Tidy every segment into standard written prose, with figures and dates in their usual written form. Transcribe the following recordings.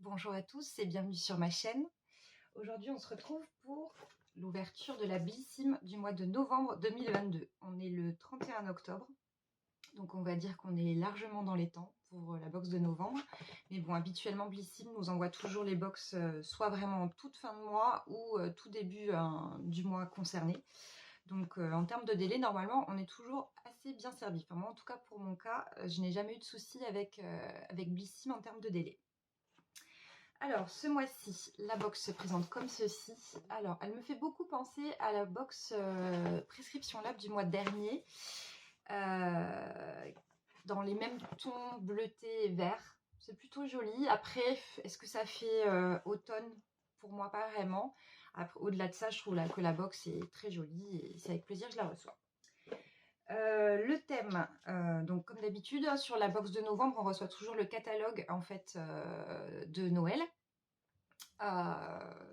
Bonjour à tous et bienvenue sur ma chaîne. Aujourd'hui, on se retrouve pour l'ouverture de la Blissim du mois de novembre 2022. On est le 31 octobre, donc on va dire qu'on est largement dans les temps pour la box de novembre. Mais bon, habituellement, Blissim nous envoie toujours les box soit vraiment en toute fin de mois ou tout début du mois concerné. Donc en termes de délai, normalement, on est toujours assez bien servi. Enfin, moi, en tout cas, pour mon cas, je n'ai jamais eu de soucis avec Blissim en termes de délai. Alors, ce mois-ci, la box se présente comme ceci. Alors, elle me fait beaucoup penser à la box Prescription Lab du mois dernier, dans les mêmes tons bleutés et verts. C'est plutôt joli. Après, est-ce que ça fait automne? Pour moi, pas vraiment. Au-delà de ça, je trouve que la box est très jolie et c'est avec plaisir que je la reçois. Le thème, donc comme d'habitude, sur la box de novembre, on reçoit toujours le catalogue en fait de Noël.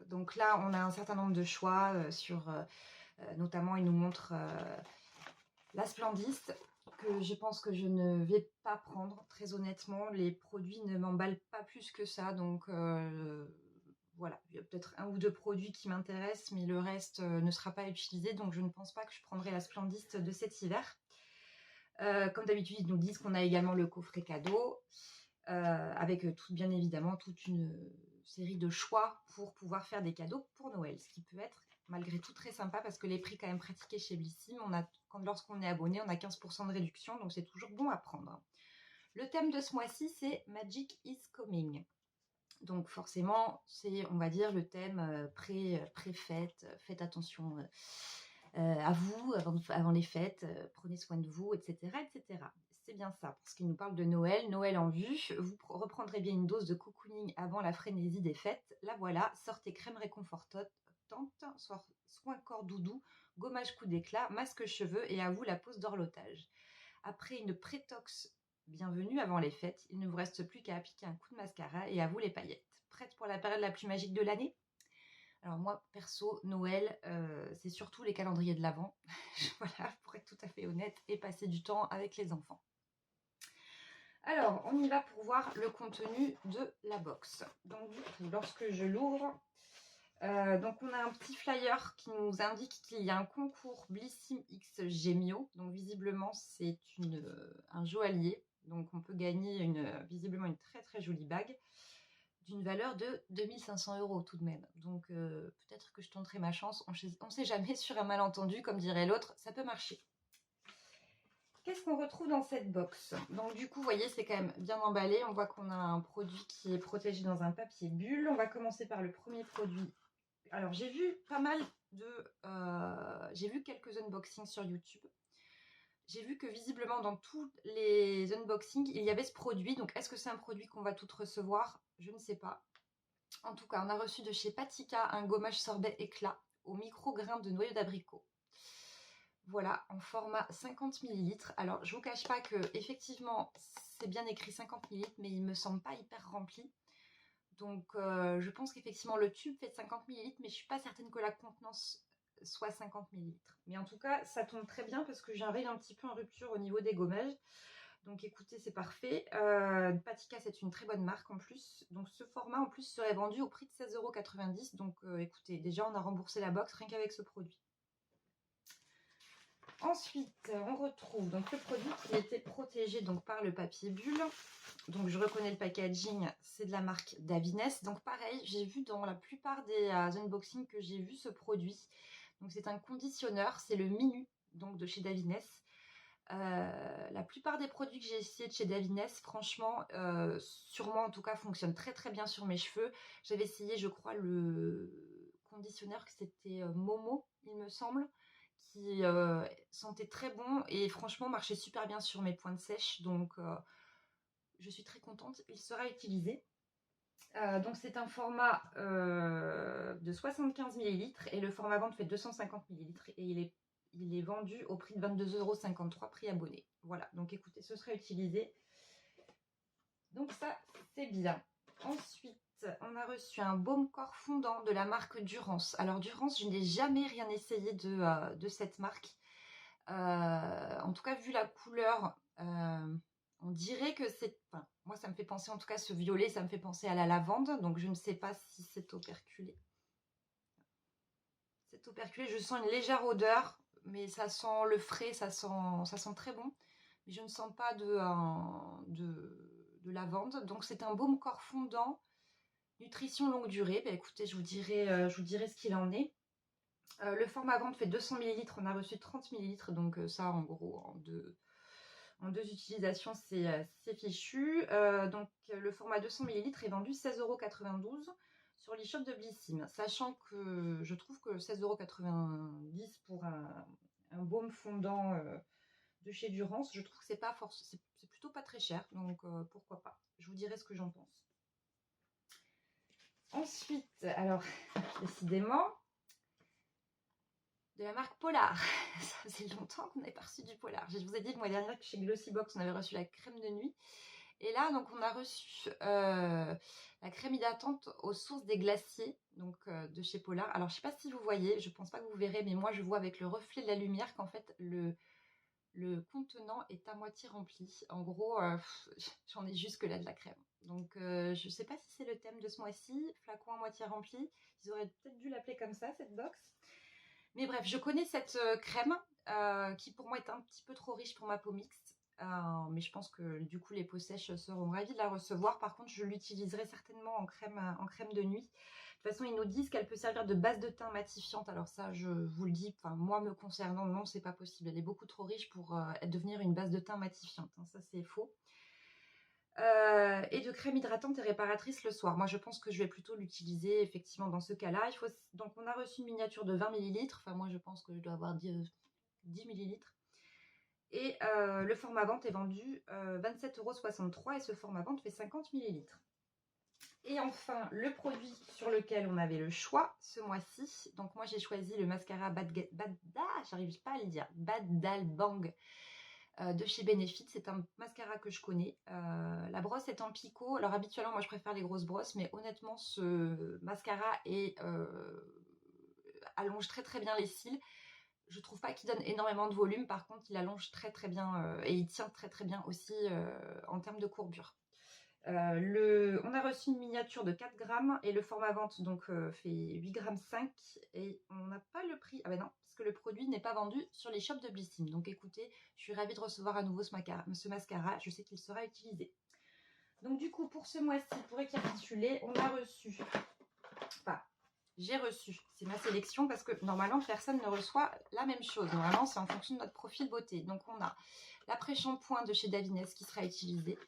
Donc là, on a un certain nombre de choix notamment, il nous montre la Splendiste, que je pense que je ne vais pas prendre, très honnêtement. Les produits ne m'emballent pas plus que ça, donc voilà. Il y a peut-être un ou deux produits qui m'intéressent, mais le reste ne sera pas utilisé, donc je ne pense pas que je prendrai la Splendiste de cet hiver. Comme d'habitude, ils nous disent qu'on a également le coffret cadeau, avec bien évidemment toute une série de choix pour pouvoir faire des cadeaux pour Noël, ce qui peut être malgré tout très sympa parce que les prix quand même pratiqués chez Blissim, lorsqu'on est abonné, on a 15% de réduction, donc c'est toujours bon à prendre. Le thème de ce mois-ci, c'est Magic is Coming. Donc forcément, c'est, on va dire, le thème pré-fête, faites attention à vous avant les fêtes, prenez soin de vous, etc. etc. C'est bien ça, parce qu'il nous parle de Noël, Noël en vue. Vous reprendrez bien une dose de cocooning avant la frénésie des fêtes. La voilà, sortez crème réconfortante, soin corps doudou, gommage coup d'éclat, masque cheveux et à vous la pose d'horlotage. Après une prétox bienvenue avant les fêtes, il ne vous reste plus qu'à appliquer un coup de mascara et à vous les paillettes. Prête pour la période la plus magique de l'année? Alors moi, perso, Noël, c'est surtout les calendriers de l'Avent. Voilà, pour être tout à fait honnête, et passer du temps avec les enfants. Alors, on y va pour voir le contenu de la box. Donc, du coup, lorsque je l'ouvre, donc on a un petit flyer qui nous indique qu'il y a un concours Blissim X Gemio. Donc, visiblement, c'est un joaillier. Donc, on peut gagner visiblement une très très jolie bague d'une valeur de 2500 € tout de même. Donc peut-être que je tenterai ma chance. On ne sait jamais, sur un malentendu, comme dirait l'autre, ça peut marcher. Qu'est-ce qu'on retrouve dans cette box? Donc du coup, vous voyez, c'est quand même bien emballé. On voit qu'on a un produit qui est protégé dans un papier bulle. On va commencer par le premier produit. Alors j'ai vu pas mal j'ai vu quelques unboxings sur YouTube. J'ai vu que visiblement dans tous les unboxings, il y avait ce produit. Donc est-ce que c'est un produit qu'on va toutes recevoir? Je ne sais pas. En tout cas, on a reçu de chez Patika un gommage sorbet éclat au micro-grain de noyau d'abricot. Voilà, en format 50 ml. Alors, je vous cache pas que effectivement, c'est bien écrit 50 ml, mais il me semble pas hyper rempli. Donc, je pense qu'effectivement, le tube fait 50 ml, mais je suis pas certaine que la contenance soit 50 ml. Mais en tout cas, ça tombe très bien parce que j'arrive un petit peu en rupture au niveau des gommages. Donc écoutez, c'est parfait. Patika, c'est une très bonne marque en plus. Donc ce format en plus serait vendu au prix de 16,90 €. Donc écoutez, déjà on a remboursé la box rien qu'avec ce produit. Ensuite, on retrouve donc le produit qui était protégé donc par le papier bulle. Donc je reconnais le packaging, c'est de la marque Davines. Donc pareil, j'ai vu dans la plupart des unboxings que j'ai vu ce produit. Donc c'est un conditionneur, c'est le Minu donc de chez Davines. La plupart des produits que j'ai essayé de chez Davines, franchement, sur moi en tout cas, fonctionnent très très bien sur mes cheveux. J'avais essayé, je crois, le conditionneur que c'était Momo, il me semble, qui sentait très bon et franchement marchait super bien sur mes pointes sèches. Donc, je suis très contente. Il sera utilisé. Donc, c'est un format de 75 ml et le format vente fait 250 ml et il est vendu au prix de 22,53 € prix abonné. Voilà, donc écoutez, ce sera utilisé. Donc ça, c'est bien. Ensuite, on a reçu un baume corps fondant de la marque Durance. Alors Durance, je n'ai jamais rien essayé de cette marque. En tout cas, vu la couleur, On dirait que c'est... Enfin, moi, ça me fait penser, en tout cas, ce violet, ça me fait penser à la lavande. Donc, je ne sais pas si c'est operculé. C'est operculé, je sens une légère odeur, mais ça sent le frais, ça sent très bon. Mais je ne sens pas de lavande. Donc, c'est un baume corps fondant, nutrition longue durée. Ben, écoutez, je vous dirai ce qu'il en est. Le format vente fait 200 ml, on a reçu 30 ml, donc ça en gros en deux utilisations c'est fichu. Donc le format 200 ml est vendu 16,92 € sur l'e-shop de Blissim, sachant que je trouve que 16,90 € pour un baume fondant de chez Durance, je trouve que c'est plutôt pas très cher, donc pourquoi pas. Je vous dirai ce que j'en pense. Ensuite, alors décidément, de la marque Polar. Ça faisait longtemps qu'on n'avait pas reçu du Polar. Je vous ai dit le mois dernier que chez Glossybox, on avait reçu la crème de nuit. Et là, donc, on a reçu la crème hydratante aux sources des glaciers, donc de chez Polar. Alors, je ne sais pas si vous voyez, je ne pense pas que vous verrez, mais moi, je vois avec le reflet de la lumière qu'en fait, le contenant est à moitié rempli. En gros, j'en ai jusque là de la crème. Donc, je ne sais pas si c'est le thème de ce mois-ci, flacon à moitié rempli. Ils auraient peut-être dû l'appeler comme ça, cette box. Mais bref, je connais cette crème qui pour moi est un petit peu trop riche pour ma peau mixte. Mais je pense que du coup les peaux sèches seront ravies de la recevoir. Par contre, je l'utiliserai certainement en crème de nuit. De toute façon, ils nous disent qu'elle peut servir de base de teint matifiante. Alors ça, je vous le dis, moi me concernant, non, c'est pas possible. Elle est beaucoup trop riche pour devenir une base de teint matifiante. Hein. Ça, c'est faux. Et de crème hydratante et réparatrice le soir. Moi, je pense que je vais plutôt l'utiliser effectivement dans ce cas-là. Donc, on a reçu une miniature de 20 ml. Enfin, moi, je pense que je dois avoir 10 ml. Et le format vente est vendu 27,63 € et ce format vente fait 50 ml. Et enfin, le produit sur lequel on avait le choix ce mois-ci. Donc, moi, j'ai choisi le mascara j'arrive pas à le dire, Badal-Bang de chez Benefit. C'est un mascara que je connais. La brosse est en picot. Alors habituellement, moi je préfère les grosses brosses, mais honnêtement, ce mascara allonge très très bien les cils. Je trouve pas qu'il donne énormément de volume. Par contre, il allonge très très bien et il tient très très bien aussi en termes de courbure. On a reçu une miniature de 4 grammes et le format vente donc fait 8,5 grammes et on n'a pas le prix. Ah ben non, parce que le produit n'est pas vendu sur les shops de Blissim. Donc écoutez, je suis ravie de recevoir à nouveau ce mascara. Je sais qu'il sera utilisé. Donc du coup, pour ce mois-ci, pour récapituler, on a reçu... Enfin, j'ai reçu, c'est ma sélection parce que normalement, personne ne reçoit la même chose. Normalement, c'est en fonction de notre profil beauté. Donc on a l'après-shampoing de chez Davines qui sera utilisé.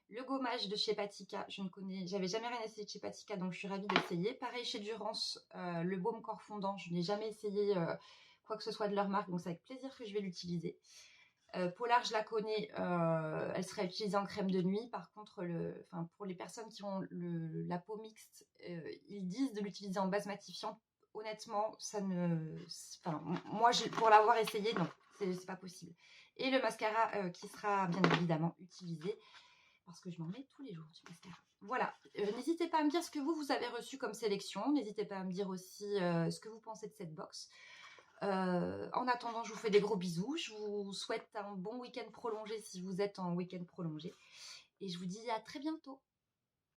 Le gommage de chez Patika, j'avais jamais rien essayé de chez Patika, donc je suis ravie d'essayer. Pareil chez Durance, le baume corps fondant, je n'ai jamais essayé quoi que ce soit de leur marque, donc c'est avec plaisir que je vais l'utiliser. Polar, je la connais, elle sera utilisée en crème de nuit. Par contre, pour les personnes qui ont la peau mixte, ils disent de l'utiliser en base matifiante. Honnêtement, moi, pour l'avoir essayé, non, c'est pas possible. Et le mascara qui sera bien évidemment utilisé parce que je m'en mets tous les jours du mascara. Voilà, n'hésitez pas à me dire ce que vous avez reçu comme sélection. N'hésitez pas à me dire aussi ce que vous pensez de cette box. En attendant, je vous fais des gros bisous. Je vous souhaite un bon week-end prolongé si vous êtes en week-end prolongé. Et je vous dis à très bientôt.